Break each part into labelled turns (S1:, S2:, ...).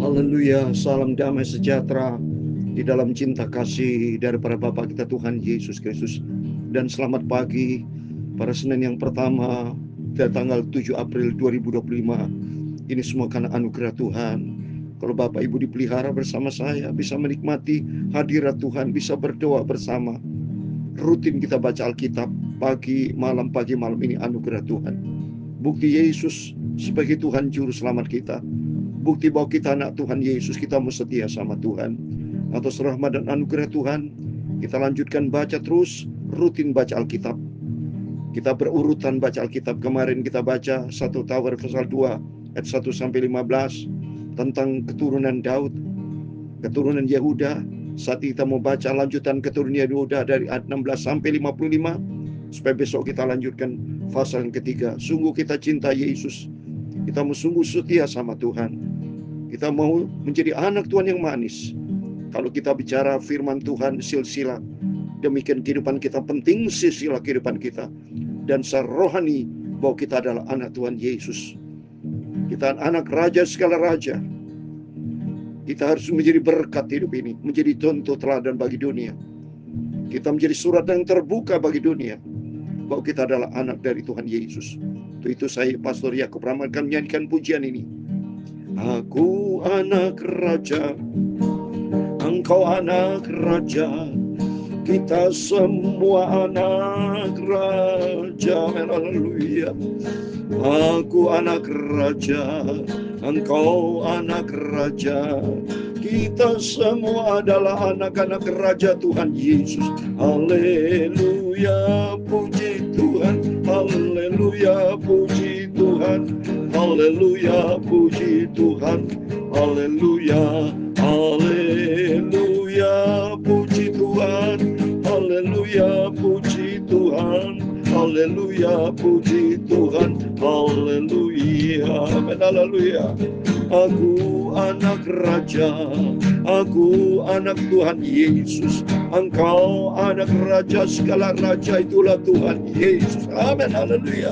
S1: Haleluya, salam damai sejahtera di dalam cinta kasih daripada Bapa kita Tuhan Yesus Kristus. Dan selamat pagi pada Senin yang pertama tanggal 7 April 2025. Ini semua karena anugerah Tuhan. Kalau Bapak Ibu dipelihara bersama saya, bisa menikmati hadirat Tuhan, bisa berdoa bersama. Rutin kita baca Alkitab pagi malam ini anugerah Tuhan. Bukti Yesus sebagai Tuhan Juru Selamat kita. Bukti bahwa kita anak Tuhan Yesus, kita mau setia sama Tuhan. Atas rahmat dan anugerah Tuhan, kita lanjutkan baca terus, rutin baca Alkitab. Kita berurutan baca Alkitab. Kemarin kita baca 1 Tawar pasal 2 ayat 1-15 tentang keturunan Daud, keturunan Yehuda. Saat kita mau baca lanjutan keturunan Yehuda dari ayat 16-55, supaya besok kita lanjutkan pasal yang ketiga. Sungguh kita cinta Yesus, kita mau sungguh setia sama Tuhan. Kita mau menjadi anak Tuhan yang manis. Kalau kita bicara firman Tuhan, silsilah, demikian kehidupan kita penting, silsilah kehidupan kita. Dan secara rohani, bahwa kita adalah anak Tuhan Yesus. Kita anak raja segala raja. Kita harus menjadi berkat hidup ini, menjadi contoh teladan bagi dunia. Kita menjadi surat yang terbuka bagi dunia, bahwa kita adalah anak dari Tuhan Yesus. Itu saya, Pastor Yakub Rahman, akan menyanyikan pujian ini. Aku anak raja, engkau anak raja, kita semua anak raja. Haleluya. Aku anak raja, engkau anak raja, kita semua adalah anak-anak raja Tuhan Yesus. Haleluya, puji Tuhan. Haleluya, puji Tuhan. Haleluya, puji Tuhan. Haleluya, haleluya, puji Tuhan. Haleluya, puji Tuhan. Haleluya, puji Tuhan. Haleluya, amin, haleluya. Aku anak raja, aku anak Tuhan Yesus. Engkau anak raja, segala raja itulah Tuhan Yesus. Amin, haleluya.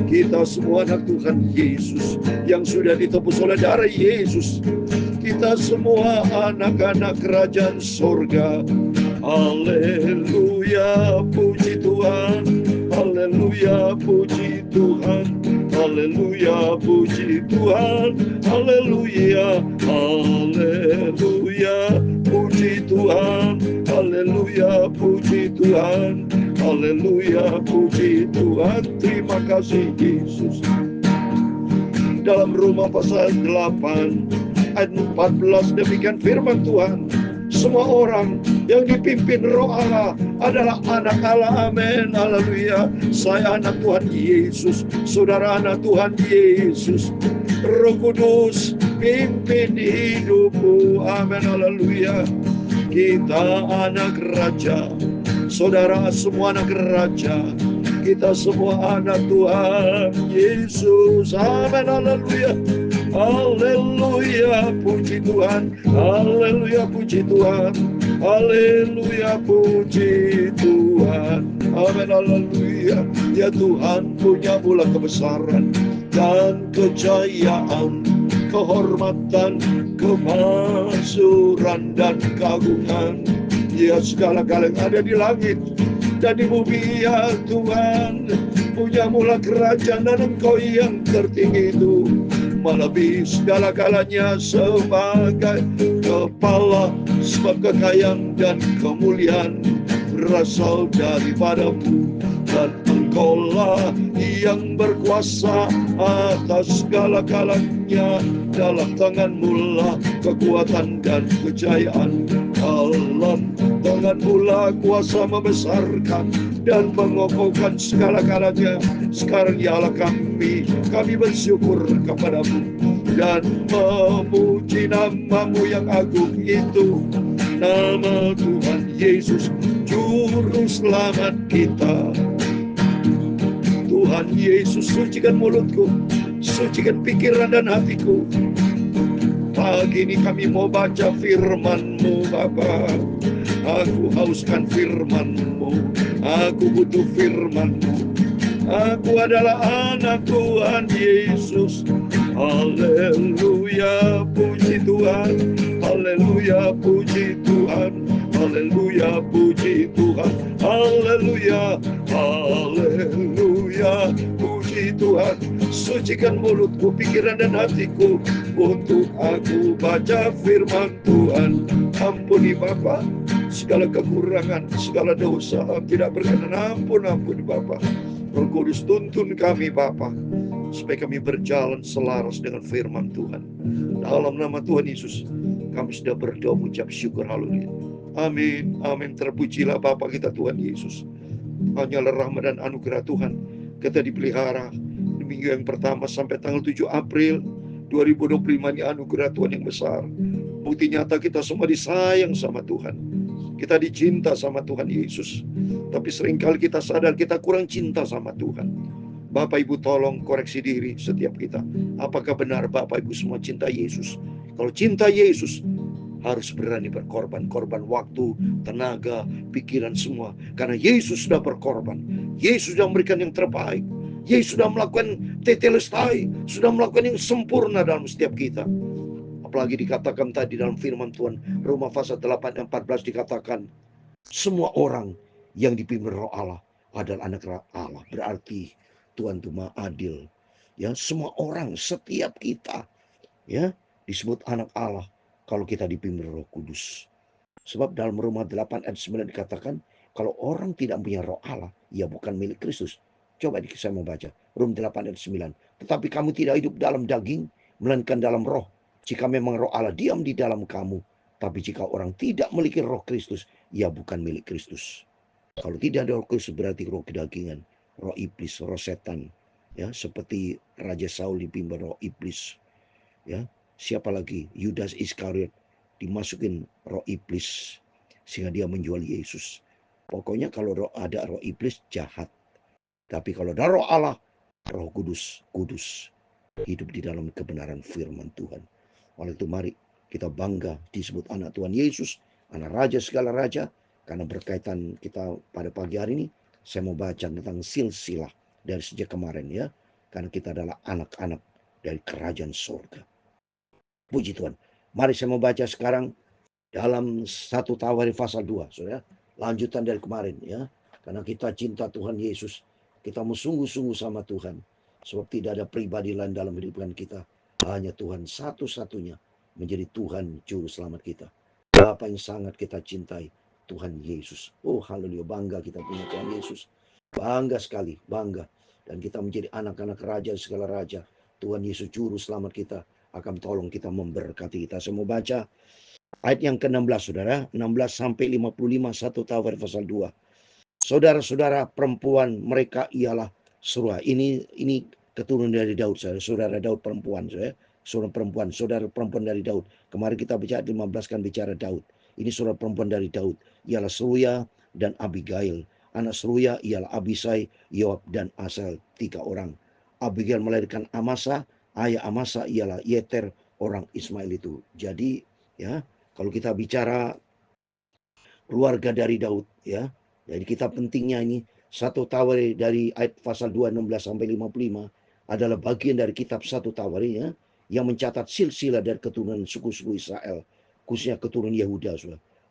S1: Kita semua anak Tuhan Yesus yang sudah ditebus oleh darah Yesus. Kita semua anak-anak kerajaan surga. Haleluya, puji Tuhan. Haleluya, puji Tuhan. Haleluya, puji Tuhan. Haleluya, haleluya, puji Tuhan. Haleluya, puji Tuhan. Haleluya, puji Tuhan. Terima kasih Yesus. Dalam Roma pasal 8 ayat 14 demikian firman Tuhan. Semua orang yang dipimpin Roh Allah adalah anak Allah. Amin, haleluya. Saya anak Tuhan Yesus, saudara anak Tuhan Yesus. Roh Kudus pimpin hidupmu. Amin, haleluya. Kita anak raja, saudara semua anak raja. Kita semua anak Tuhan Yesus. Amin, haleluya. Haleluya, puji Tuhan. Haleluya, puji Tuhan. Haleluya, puji Tuhan. Amin, haleluya. Ya Tuhan, punya mula kebesaran dan kejayaan, kehormatan, kemasyuran dan keagungan. Ya segala-gala yang ada di langit dan di bumi, ya Tuhan, punya mula kerajaan dan Engkau yang tertinggi itu melebihi segala-galanya sebagai kepala. Sebab kekayaan dan kemuliaan berasal daripadamu, dan Engkaulah yang berkuasa atas segala-galanya. Dalam tanganmu lah kekuatan dan kejayaan. Dalam tanganmu lah kuasa membesarkan dan mengokohkan segala-galanya. Sekarang ya Allah kami bersyukur kepadamu dan memuji namamu yang agung itu, nama Tuhan Yesus, Juru Selamat kita. Tuhan Yesus, sucikan mulutku, sucikan pikiran dan hatiku. Pagi ini kami mau baca firman-Mu Bapa. Aku hauskan firman-Mu, aku butuh firman-Mu. Aku adalah anak Tuhan Yesus. Haleluya, puji Tuhan. Haleluya, puji Tuhan. Haleluya, puji Tuhan. Haleluya, haleluya, puji Tuhan. Sucikan mulutku, pikiran dan hatiku, untuk aku baca firman Tuhan. Ampuni Bapa segala kekurangan, segala dosa tidak berkenan. Ampuni Bapa. Roh Kudus tuntun kami Bapa, supaya kami berjalan selaras dengan firman Tuhan. Dalam nama Tuhan Yesus kami sudah berdoa mengucap syukur. Haleluya. Amin. Amin. Terpujilah Bapa kita Tuhan Yesus. Hanyalah rahmat dan anugerah Tuhan kita dipelihara di minggu yang pertama sampai tanggal 7 April 2025 ini. Anugerah Tuhan yang besar. Bukti nyata kita semua disayang sama Tuhan. Kita dicinta sama Tuhan Yesus. Tapi seringkali kita sadar kita kurang cinta sama Tuhan. Bapak Ibu tolong koreksi diri setiap kita. Apakah benar Bapak Ibu semua cinta Yesus? Kalau cinta Yesus, harus berani berkorban. Korban waktu, tenaga, pikiran semua. Karena Yesus sudah berkorban. Yesus sudah memberikan yang terbaik. Yesus sudah melakukan tetelestai. Sudah melakukan yang sempurna dalam setiap kita. Apalagi dikatakan tadi dalam firman Tuhan, Roma pasal 8 ayat 14 dikatakan, semua orang yang dipimpin Roh Allah adalah anak Allah. Berarti Tuhan itu Maha Adil. Ya, semua orang, setiap kita, ya, disebut anak Allah kalau kita dipimpin Roh Kudus. Sebab dalam Roma 8 ayat 9 dikatakan, kalau orang tidak punya Roh Allah, ia bukan milik Kristus. Coba saya mau baca Roma 8 ayat 9. Tetapi kamu tidak hidup dalam daging, melainkan dalam roh. Jika memang Roh Allah diam di dalam kamu, tapi jika orang tidak memiliki Roh Kristus, ia bukan milik Kristus. Kalau tidak ada Roh Kristus berarti roh kedagingan, roh iblis, roh setan. Ya, seperti Raja Saul dipimpin roh iblis. Ya, siapa lagi? Yudas Iskariot dimasukin roh iblis sehingga dia menjual Yesus. Pokoknya kalau ada roh iblis jahat. Tapi kalau ada Roh Allah, Roh Kudus, kudus, hidup di dalam kebenaran firman Tuhan. Oleh itu mari kita bangga disebut anak Tuhan Yesus, anak Raja segala raja. Karena berkaitan kita pada pagi hari ini, saya mau baca tentang silsilah dari sejak kemarin ya. Karena kita adalah anak-anak dari kerajaan surga. Puji Tuhan. Mari saya mau baca sekarang dalam 1 Tawarik pasal 2, saudara. Lanjutan dari kemarin ya. Karena kita cinta Tuhan Yesus, kita mau sungguh-sungguh sama Tuhan. Sebab tidak ada pribadi lain dalam kehidupan kita. Hanya Tuhan satu-satunya menjadi Tuhan Juru Selamat kita. Bapa yang sangat kita cintai, Tuhan Yesus. Oh haleluya, bangga kita punya Tuhan Yesus. Bangga sekali, bangga. Dan kita menjadi anak-anak raja segala raja. Tuhan Yesus Juru Selamat kita akan tolong kita, memberkati kita. Saya mau baca ayat yang ke-16 saudara. 16 sampai 55 1 Tawarik pasal 2. Saudara-saudara perempuan mereka ialah Seruah. Ini keturunan dari Daud, saudara Daud perempuan, saudara perempuan dari Daud. Kemarin kita bicara 15 kan bicara Daud. Ini saudara perempuan dari Daud, ialah Seruya dan Abigail. Anak Seruya ialah Abisai, Yoab dan Asel, 3 orang. Abigail melahirkan Amasa, ayah Amasa ialah Yeter orang Ismail itu. Jadi ya, kalau kita bicara keluarga dari Daud ya. Jadi kita pentingnya ini 1 Tawarik dari ayat pasal 2 16 sampai 55 adalah bagian dari kitab 1 Tawarik ya, yang mencatat silsilah dari keturunan suku-suku Israel, khususnya keturunan Yehuda.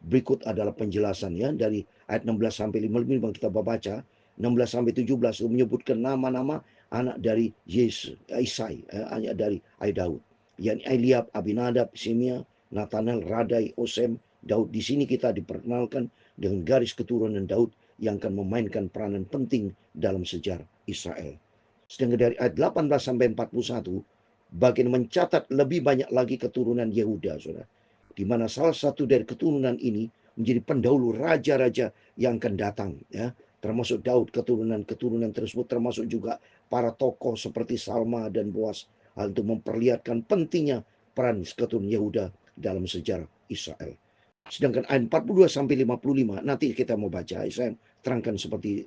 S1: Berikut adalah penjelasan ya dari ayat 16 sampai 55 kita baca. 16 sampai 17 menyebutkan nama-nama anak dari Isai, anak dari Daud. Yang Eliab, Abinadab, Simea, Nathanael, Radai, Osem, Daud. Di sini kita diperkenalkan dengan garis keturunan Daud yang akan memainkan peranan penting dalam sejarah Israel. Sedangkan dari ayat 18 sampai 41 bagian mencatat lebih banyak lagi keturunan Yehuda, saudara. Di mana salah satu dari keturunan ini menjadi pendahulu raja-raja yang akan datang, ya. Termasuk Daud, keturunan tersebut termasuk juga para tokoh seperti Salma dan Boas. Hal itu memperlihatkan pentingnya peran keturunan Yehuda dalam sejarah Israel. Sedangkan ayat 42 sampai 55 nanti kita mau baca. Saya terangkan seperti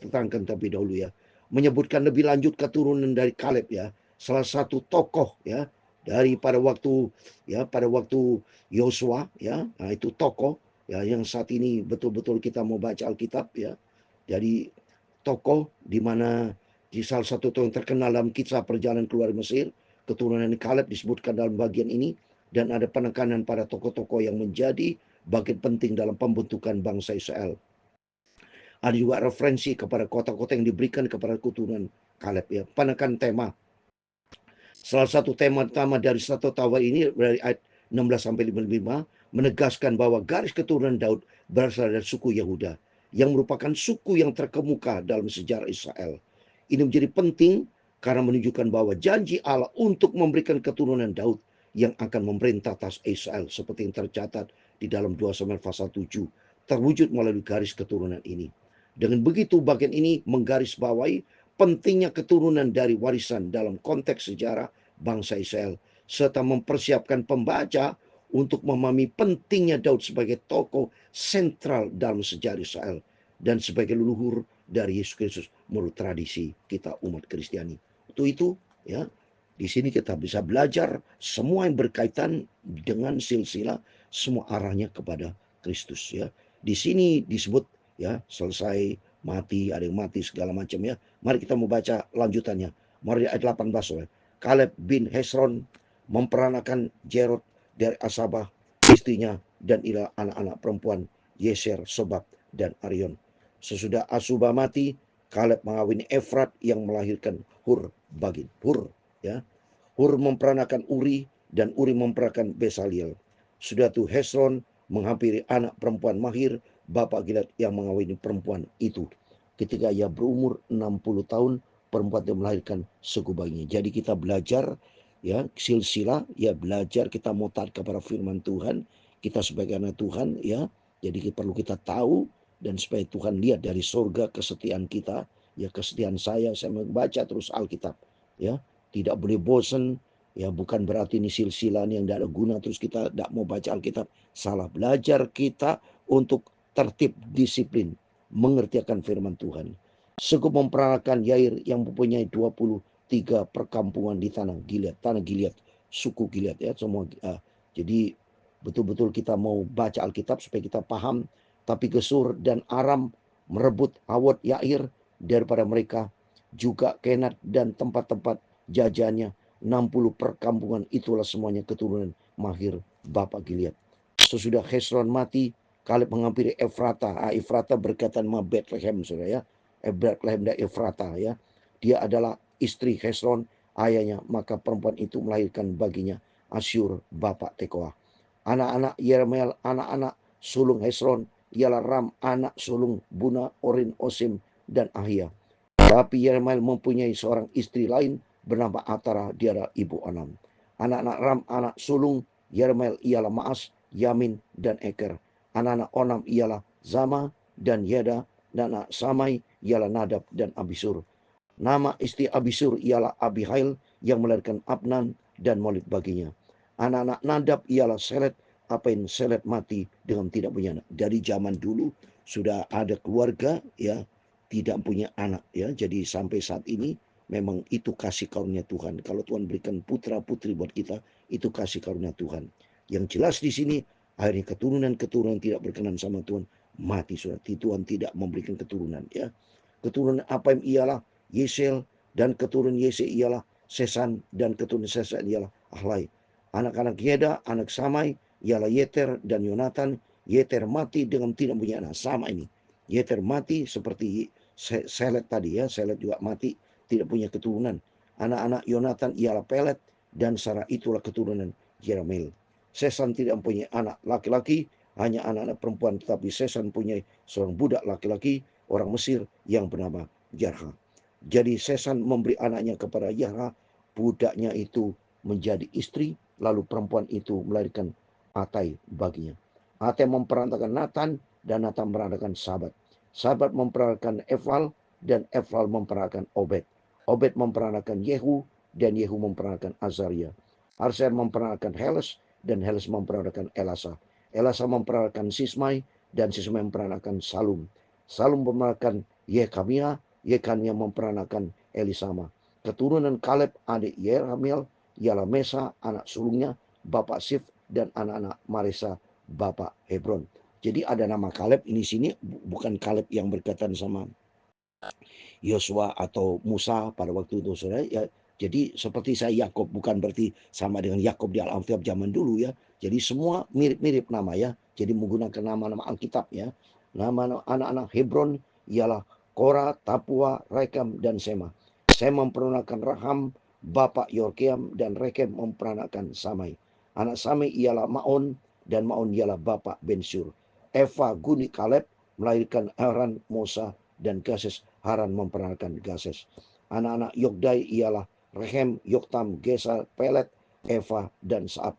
S1: terangkan terlebih dahulu ya. Menyebutkan lebih lanjut keturunan dari Kaleb ya. Salah satu tokoh ya dari pada waktu Yosua ya. Nah, itu tokoh ya yang saat ini betul-betul kita mau baca Alkitab ya. Jadi tokoh di mana di salah satu tokoh yang terkenal dalam kisah perjalanan keluar Mesir, keturunan Kaleb disebutkan dalam bagian ini. dan ada penekanan pada tokoh-tokoh yang menjadi bagian penting dalam pembentukan bangsa Israel. Ada juga referensi kepada kota-kota yang diberikan kepada keturunan Kaleb, ya. Penekanan tema. Salah satu tema utama dari satu tawa ini dari ayat 16 sampai 55 menegaskan bahwa garis keturunan Daud berasal dari suku Yehuda yang merupakan suku yang terkemuka dalam sejarah Israel. Ini menjadi penting karena menunjukkan bahwa janji Allah untuk memberikan keturunan Daud yang akan memerintah atas Israel seperti yang tercatat di dalam 2 Samuel pasal 7 terwujud melalui garis keturunan ini. Dengan begitu bagian ini menggarisbawahi pentingnya keturunan dari warisan dalam konteks sejarah bangsa Israel, serta mempersiapkan pembaca untuk memahami pentingnya Daud sebagai tokoh sentral dalam sejarah Israel dan sebagai leluhur dari Yesus Kristus menurut tradisi kita umat Kristiani. Untuk itu, ya, di sini kita bisa belajar semua yang berkaitan dengan silsilah, semua arahnya kepada Kristus, ya. Di sini disebut, ya, selesai mati, ada yang mati segala macam, ya. Mari kita membaca lanjutannya. Mari ayat 18. Ya. Kaleb bin Hesron memperanakan Jerod dari Asabah, istrinya, dan ila anak-anak perempuan Yeser, Sobab, dan Arion. Sesudah Asubah mati, Kaleb mengawini Efrat yang melahirkan Hur bagi Hur, ya. Hur memperanakan Uri, dan Uri memperanakan Besaliel. Sudah itu Hesron menghampiri anak perempuan Mahir, bapak Gilead yang mengawini perempuan itu. Ketika ia berumur 60 tahun, perempuan itu melahirkan suku bayinya. Jadi kita belajar, ya, silsilah, ya, belajar kita mau taat kepada firman Tuhan, kita sebagai anak Tuhan, ya. Jadi perlu kita tahu dan supaya Tuhan lihat dari surga kesetiaan kita, ya, kesetiaan saya membaca terus Alkitab, ya. Tidak boleh bosan, ya, bukan berarti ini silsilah yang tidak ada guna terus kita tidak mau baca Alkitab. Salah. Belajar kita untuk tertib, disiplin, mengerti akan firman Tuhan. Sekup memperanakan Yair yang mempunyai 23 perkampungan di tanah Gilead, suku Gilead, ya, semua. Jadi betul-betul kita mau baca Alkitab supaya kita paham. Tapi Gesur dan Aram merebut Hawot Yair daripada mereka, juga Kenat dan tempat-tempat jajannya. 60 perkampungan itulah semuanya keturunan Mahir bapak Gilead. Sesudah Hesron mati, Kaleb menghampiri Efrata. Efrata berkaitan sama Bethlehem, saudara, ya. Bethlehem dan Efrata, ya. Dia adalah istri Hesron, ayahnya. Maka perempuan itu melahirkan baginya Asyur bapak Tekoa. Anak-anak Yerahmeel, anak-anak sulung Hesron, ialah Ram, anak sulung Buna, Orin, Osim, dan Ahia. Tapi Yerahmeel mempunyai seorang istri lain bernama Atara, dia adalah ibu Anam. Anak-anak Ram, anak sulung Yerahmeel ialah Maas, Yamin, dan Eker. Anak-anak Onam ialah Zama dan Yeda, dan anak Samai ialah Nadab dan Abisur. Nama istri Abisur ialah Abihail yang melahirkan Abnan dan Molid baginya. Anak-anak Nadab ialah Selet, apain Selet mati dengan tidak punya anak. Dari zaman dulu sudah ada keluarga, ya, tidak punya anak, ya. Jadi sampai saat ini memang itu kasih karunia Tuhan. Kalau Tuhan berikan putra putri buat kita, itu kasih karunia Tuhan. Yang jelas di sini akhirnya keturunan-keturunan tidak berkenan sama Tuhan mati, sudah. Tuhan tidak memberikan keturunan, ya. Keturunan Apaim ialah Yesel, dan keturunan Yese ialah Sesan, dan keturunan Sesan ialah Ahlai. Anak-anak Yeda, anak Samai ialah Yeter dan Yonatan. Yeter mati dengan tidak punya anak. Sama ini. Yeter mati seperti Selet tadi, ya. Selet juga mati, tidak punya keturunan. Anak-anak Yonatan ialah Pelet, dan Sarah itulah keturunan Jeramel. Sesan tidak mempunyai anak laki-laki, hanya anak-anak perempuan, tetapi Sesan punya seorang budak laki-laki, orang Mesir yang bernama Jarha. Jadi Sesan memberi anaknya kepada Jarha, budaknya itu menjadi istri, lalu perempuan itu melahirkan Atai baginya. Atai memperanakan Natan, dan Natan memperanakan Sabat. Sabat memperanakan Efal, dan Efal memperanakan Obed. Obed memperanakan Yehu, dan Yehu memperanakan Azaria. Arser memperanakan Heles, dan Heles memperanakan Elasa. Elasa memperanakan Sismai, dan Sismai memperanakan Salum. Salum memperanakan Yekamia, Yekamia memperanakan Elisama. Keturunan Kaleb adik Yerahmeel ialah Mesa, anak sulungnya, bapak Sif, dan anak-anak Maresa, bapak Hebron. Jadi ada nama Kaleb ini sini, bukan Kaleb yang berkaitan sama Yosua atau Musa pada waktu itu, saudara, ya. Jadi seperti saya Yakub, bukan berarti sama dengan Yakub di Alkitab zaman dulu ya. Jadi semua mirip-mirip nama ya. Jadi menggunakan nama-nama Alkitab ya. Nama anak-anak Hebron ialah Korah, Tapua, Rekem, dan Sema. Sema memperanakan Raham, bapak Yorkeam, dan Rekem memperanakan Samai. Anak Samai ialah Maon, dan Maon ialah bapak Bensur. Eva, Guni, Kaleb melahirkan Haran, Mosa, dan Gases. Haran memperanakan Gases. Anak-anak Yokdai ialah Rehem, Yoktam, Gesal, Pelet, Eva, dan Saab.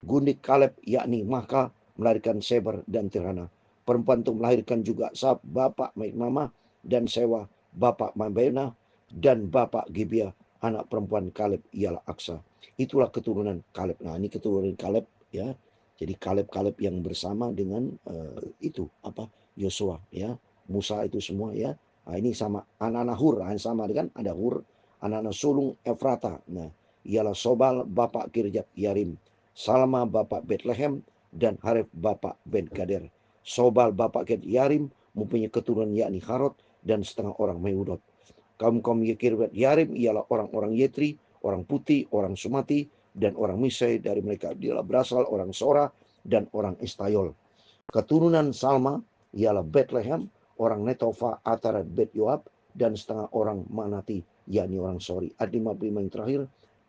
S1: Gundik Kaleb yakni Maka melahirkan Seber dan Tirhana. Perempuan itu melahirkan juga Saab, bapak Mama, dan Sewa, bapak Mabena, dan bapak Gibia. Anak perempuan Kaleb ialah Aksa. Itulah keturunan Kaleb. Nah, ini keturunan Kaleb ya. Jadi Kaleb yang bersama dengan Yosua ya. Musa itu semua ya. Nah, ini sama anak-anak Hur, sama dengan ada Hur, anak-anak sulung Efrata. Nah, ialah Sobal bapak Kirjat Yarim, Salma bapak Bethlehem, dan Haref bapak Ben Gader. Sobal bapak Kirjat Yarim mempunyai keturunan yakni Harod dan setengah orang Mehudot. Kaum-kaum Kirjat Yarim ialah orang-orang Yetri, orang putih, orang Sumati, dan orang Misai. Dari mereka ialah berasal orang Sora dan orang Estayol. Keturunan Salma ialah Bethlehem, orang Netofa, Atarat, Bet Yoab, dan setengah orang Manati, yakni orang Sori. Ayat 55 yang terakhir.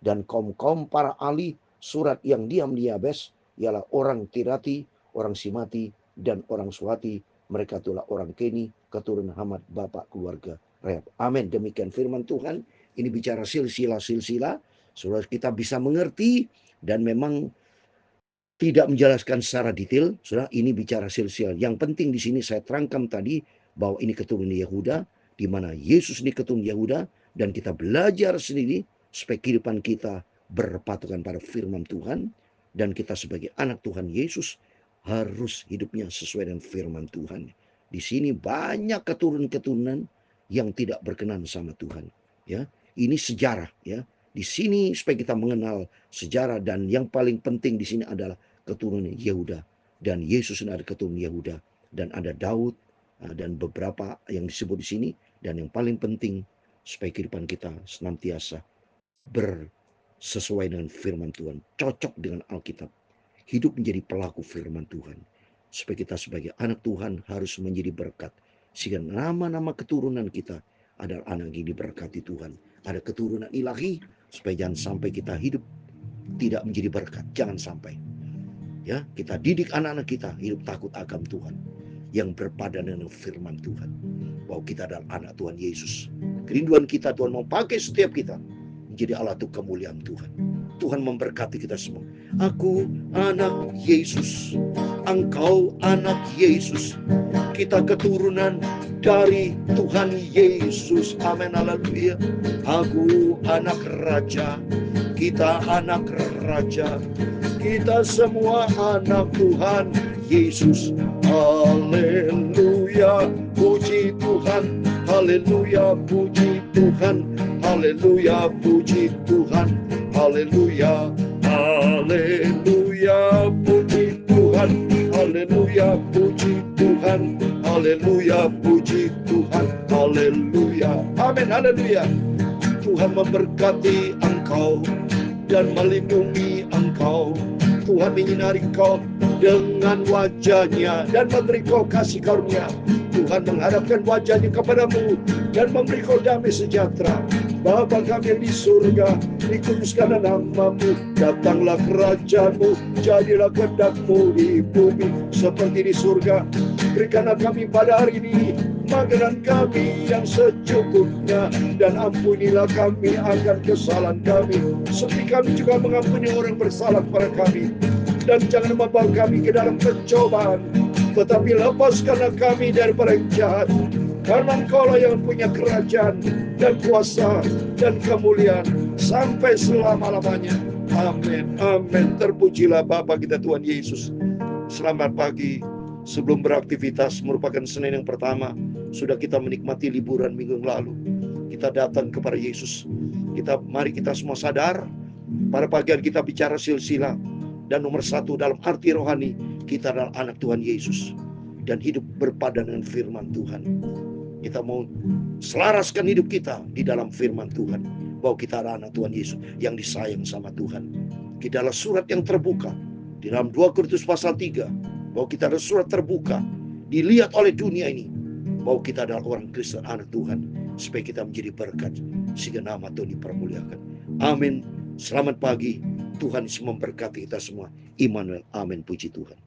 S1: Dan kaum-kaum para ahli surat yang diam di Yabes ialah orang Tirati, orang Simati, dan orang Suwati. Mereka itulah orang Keni, keturunan Hamad, bapak keluarga Rehab. Amin. Demikian firman Tuhan. Ini bicara silsilah, supaya kita bisa mengerti, dan memang tidak menjelaskan secara detail. Saudara, ini bicara silsilah. Yang penting di sini saya terangkan tadi bahwa ini keturunan Yehuda, di mana Yesus ini keturunan Yehuda, dan kita belajar sendiri supaya kehidupan kita berpatokan pada firman Tuhan, dan kita sebagai anak Tuhan Yesus harus hidupnya sesuai dengan firman Tuhan. Di sini banyak keturunan-keturunan yang tidak berkenan sama Tuhan. Ya, ini sejarah ya. Di sini supaya kita mengenal sejarah, dan yang paling penting di sini adalah keturunan Yehuda, dan Yesus ada keturunan Yehuda, dan ada Daud, dan beberapa yang disebut di sini. Dan yang paling penting supaya kehidupan kita senantiasa bersesuai dengan firman Tuhan, cocok dengan Alkitab, hidup menjadi pelaku firman Tuhan, supaya kita sebagai anak Tuhan harus menjadi berkat, sehingga nama-nama keturunan kita adalah anak yang diberkati Tuhan, ada keturunan ilahi, supaya jangan sampai kita hidup tidak menjadi berkat. Jangan sampai ya, kita didik anak-anak kita hidup takut akan Tuhan, yang berpadan dengan firman Tuhan, bahwa kita adalah anak Tuhan Yesus. Kerinduan kita, Tuhan mau pakai setiap kita menjadi alat untuk kemuliaan Tuhan. Tuhan memberkati kita semua. Aku anak Yesus, engkau anak Yesus, kita keturunan dari Tuhan Yesus. Amin, haleluya. Aku anak raja, kita anak raja, kita semua anak Tuhan Yesus. Haleluya, puji Tuhan. Haleluya, puji Tuhan. Haleluya, puji Tuhan. Haleluya, haleluya, puji Tuhan. Haleluya, puji Tuhan. Haleluya, puji Tuhan. Haleluya. Amin, haleluya. Tuhan memberkati engkau dan melindungi engkau. Tuhan menyinari engkau dengan wajahnya dan memberi kau kasih karunia. Tuhan menghadapkan wajahnya kepadamu dan memberi kau damai sejahtera. Bapa kami yang di surga, dikuduskanlah namamu, datanglah kerajaanmu, jadilah kehendak-Mu di bumi seperti di surga. Berikanlah kami pada hari ini makanan kami yang secukupnya, dan ampunilah kami akan kesalahan kami, seperti kami juga mengampuni orang bersalah kepada kami. Dan jangan membawa kami ke dalam pencobaan, tetapi lepaskanlah kami daripada yang jahat. Karena Engkaulah yang punya kerajaan dan kuasa dan kemuliaan sampai selama-lamanya. Amin, amin. Terpujilah Bapa kita Tuhan Yesus. Selamat pagi. Sebelum beraktivitas, merupakan Senin yang pertama, sudah kita menikmati liburan minggu yang lalu. Kita datang kepada Yesus. Mari kita semua sadar, pada pagi hari kita bicara silsilah. Dan nomor satu dalam arti rohani, kita adalah anak Tuhan Yesus, dan hidup berpadan dengan firman Tuhan. Kita mau selaraskan hidup kita di dalam firman Tuhan. bahwa kita adalah anak Tuhan Yesus yang disayang sama Tuhan. Kita adalah surat yang terbuka di dalam 2 Korintus pasal 3, bahwa kita adalah surat terbuka dilihat oleh dunia ini, bahwa kita adalah orang Kristen, anak Tuhan, supaya kita menjadi berkat sehingga nama Tuhan dipermuliakan. Amin. Selamat pagi. Tuhan Yesus memberkati kita semua. Immanuel. Amin. Puji Tuhan.